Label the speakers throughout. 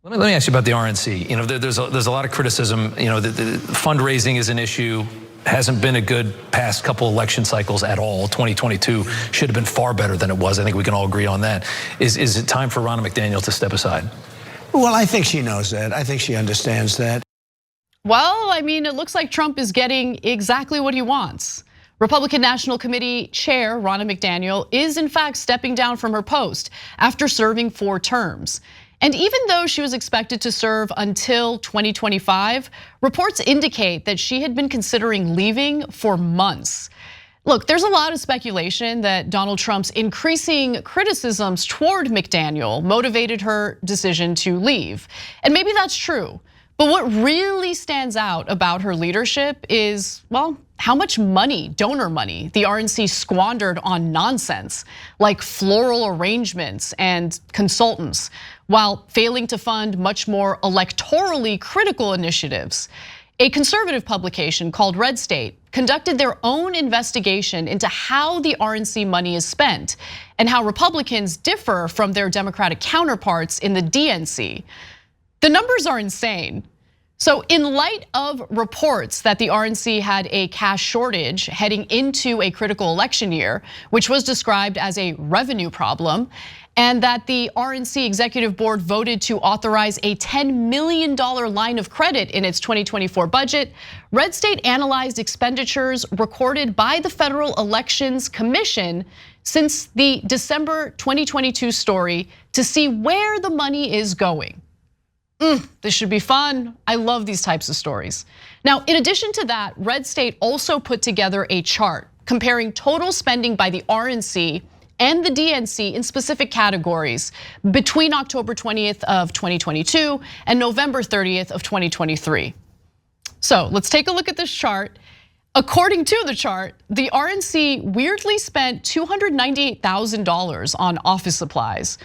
Speaker 1: Let me ask you about the RNC. You know, there's a lot of criticism. You know, the fundraising is an issue. Hasn't been a good past couple election cycles at all. 2022 should have been far better than it was. I think we can all agree on that. Is it time for Ronna McDaniel to step aside?
Speaker 2: Well, I think she knows that. I think she understands that.
Speaker 3: Well, I mean, it looks like Trump is getting exactly what he wants. Republican National Committee Chair Ronna McDaniel is in fact stepping down from her post after serving 4 terms. And even though she was expected to serve until 2025, reports indicate that she had been considering leaving for months. Look, there's a lot of speculation that Donald Trump's increasing criticisms toward McDaniel motivated her decision to leave. And maybe that's true. But what really stands out about her leadership is, well, how much money, donor money, the RNC squandered on nonsense like floral arrangements and consultants, while failing to fund much more electorally critical initiatives. A conservative publication called RedState conducted their own investigation into how the RNC money is spent and how Republicans differ from their Democratic counterparts in the DNC. The numbers are insane. So in light of reports that the RNC had a cash shortage heading into a critical election year, which was described as a revenue problem, and that the RNC executive board voted to authorize a $10 million line of credit in its 2024 budget, RedState analyzed expenditures recorded by the Federal Elections Commission since the December 2022 story to see where the money is going. This should be fun. I love these types of stories. Now, in addition to that, RedState also put together a chart comparing total spending by the RNC and the DNC in specific categories between October 20th of 2022 and November 30th of 2023. So let's take a look at this chart. According to the chart, the RNC weirdly spent $298,000 on office supplies.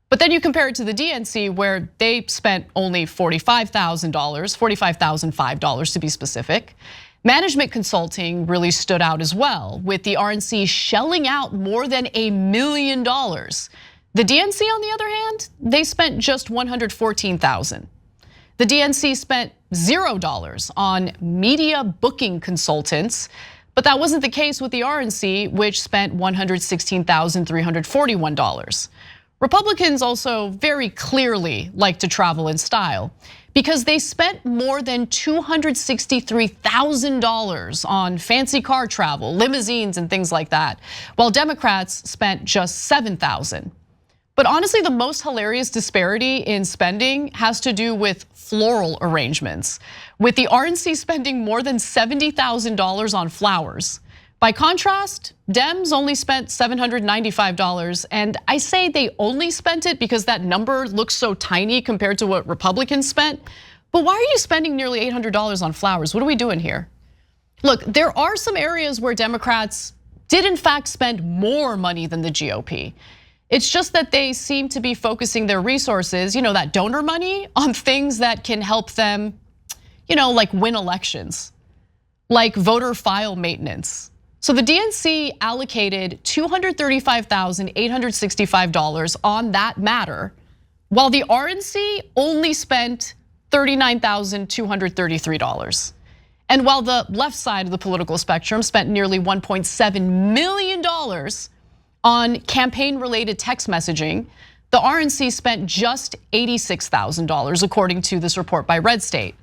Speaker 3: But then you compare it to the DNC where they spent only $45,000, $45,005 to be specific. Management consulting really stood out as well, with the RNC shelling out more than $1 million. The DNC, on the other hand, they spent just $114,000. The DNC spent $0 on media booking consultants, but that wasn't the case with the RNC, which spent $116,341. Republicans also very clearly like to travel in style because they spent more than $263,000 on fancy car travel, limousines and things like that, while Democrats spent just $7,000. But honestly, the most hilarious disparity in spending has to do with floral arrangements, with the RNC spending more than $70,000 on flowers. By contrast, Dems only spent $795, and I say they only spent it because that number looks so tiny compared to what Republicans spent. But why are you spending nearly $800 on flowers? What are we doing here? Look, there are some areas where Democrats did in fact spend more money than the GOP. It's just that they seem to be focusing their resources, that donor money, on things that can help them, like win elections, like voter file maintenance. So the DNC allocated $235,865 on that matter, while the RNC only spent $39,233. And while the left side of the political spectrum spent nearly $1.7 million on campaign-related text messaging, the RNC spent just $86,000, according to this report by RedState.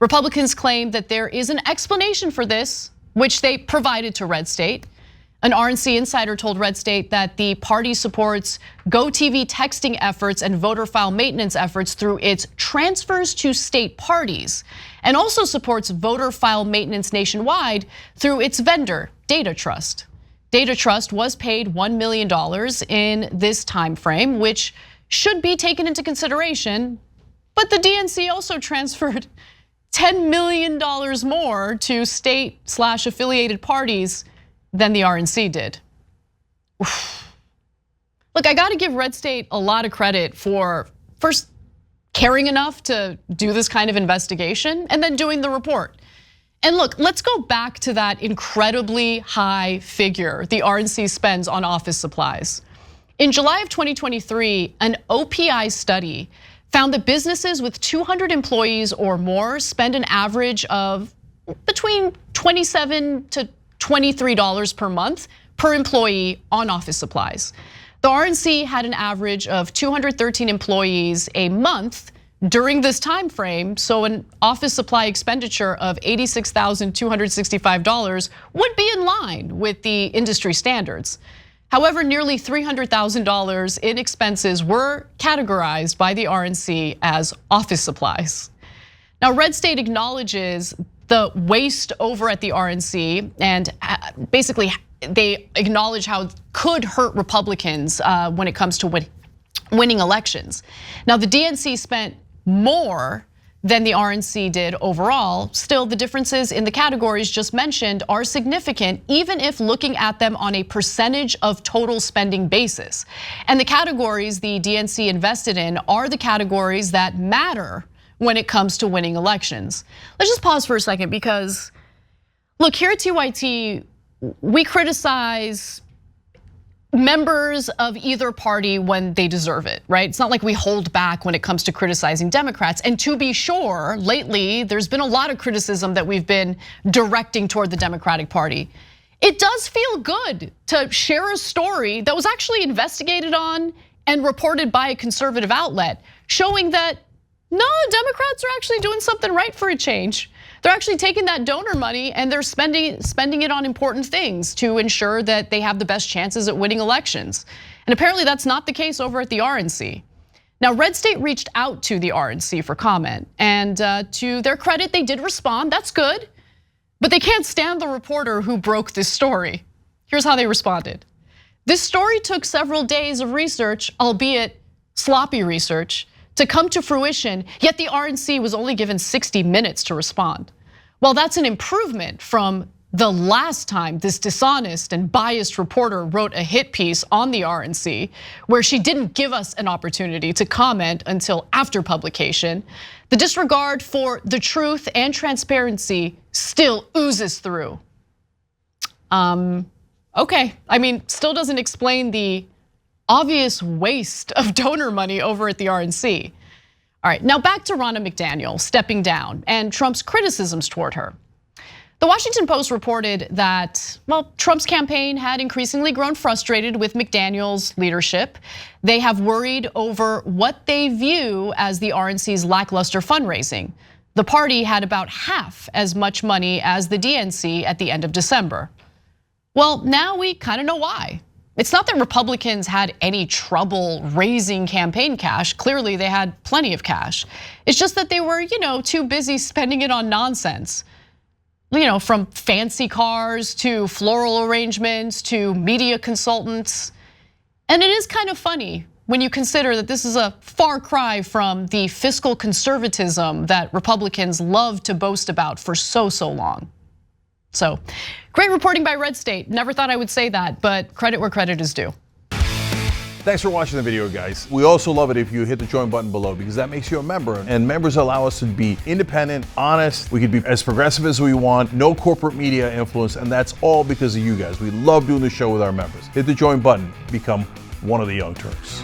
Speaker 3: Republicans claim that there is an explanation for this, which they provided to RedState. An RNC insider told RedState that the party supports GoTV texting efforts and voter file maintenance efforts through its transfers to state parties, and also supports voter file maintenance nationwide through its vendor, Data Trust. Data Trust was paid $1 million in this time frame, which should be taken into consideration, but the DNC also transferred $10 million more to state/affiliated parties than the RNC did. Look, I gotta give RedState a lot of credit for first caring enough to do this kind of investigation and then doing the report. And look, let's go back to that incredibly high figure the RNC spends on office supplies. In July of 2023, an OPI study found that businesses with 200 employees or more spend an average of between $27 to $23 per month per employee on office supplies. The RNC had an average of 213 employees a month during this time frame, so an office supply expenditure of $86,265 would be in line with the industry standards. However, nearly $300,000 in expenses were categorized by the RNC as office supplies. Now, RedState acknowledges the waste over at the RNC, and basically they acknowledge how it could hurt Republicans when it comes to winning elections. Now, the DNC spent more than the RNC did overall. Still, the differences in the categories just mentioned are significant, even if looking at them on a percentage of total spending basis. And the categories the DNC invested in are the categories that matter when it comes to winning elections. Let's just pause for a second, because look, here at TYT, we criticize members of either party when they deserve it, right? It's not like we hold back when it comes to criticizing Democrats. And to be sure, lately, there's been a lot of criticism that we've been directing toward the Democratic Party. It does feel good to share a story that was actually investigated on and reported by a conservative outlet, showing that no, Democrats are actually doing something right for a change. They're actually taking that donor money and they're spending it on important things to ensure that they have the best chances at winning elections. And apparently that's not the case over at the RNC. Now, RedState reached out to the RNC for comment, and to their credit, they did respond. That's good, but they can't stand the reporter who broke this story. Here's how they responded. This story took several days of research, albeit sloppy research, to come to fruition, yet the RNC was only given 60 minutes to respond. Well, that's an improvement from the last time this dishonest and biased reporter wrote a hit piece on the RNC, where she didn't give us an opportunity to comment until after publication. The disregard for the truth and transparency still oozes through. Okay, I mean, still doesn't explain the obvious waste of donor money over at the RNC. All right, now back to Ronna McDaniel stepping down and Trump's criticisms toward her. The Washington Post reported that, well, Trump's campaign had increasingly grown frustrated with McDaniel's leadership. They have worried over what they view as the RNC's lackluster fundraising. The party had about half as much money as the DNC at the end of December. Well, now we kind of know why. It's not that Republicans had any trouble raising campaign cash. Clearly, they had plenty of cash. It's just that they were, too busy spending it on nonsense. From fancy cars to floral arrangements to media consultants. And it is kind of funny when you consider that this is a far cry from the fiscal conservatism that Republicans love to boast about for so long. So, great reporting by RedState. Never thought I would say that, but credit where credit is due.
Speaker 4: Thanks for watching the video, guys. We also love it if you hit the join button below, because that makes you a member, and members allow us to be independent, honest. We can be as progressive as we want, no corporate media influence, and that's all because of you guys. We love doing the show with our members. Hit the join button, become one of the Young Turks.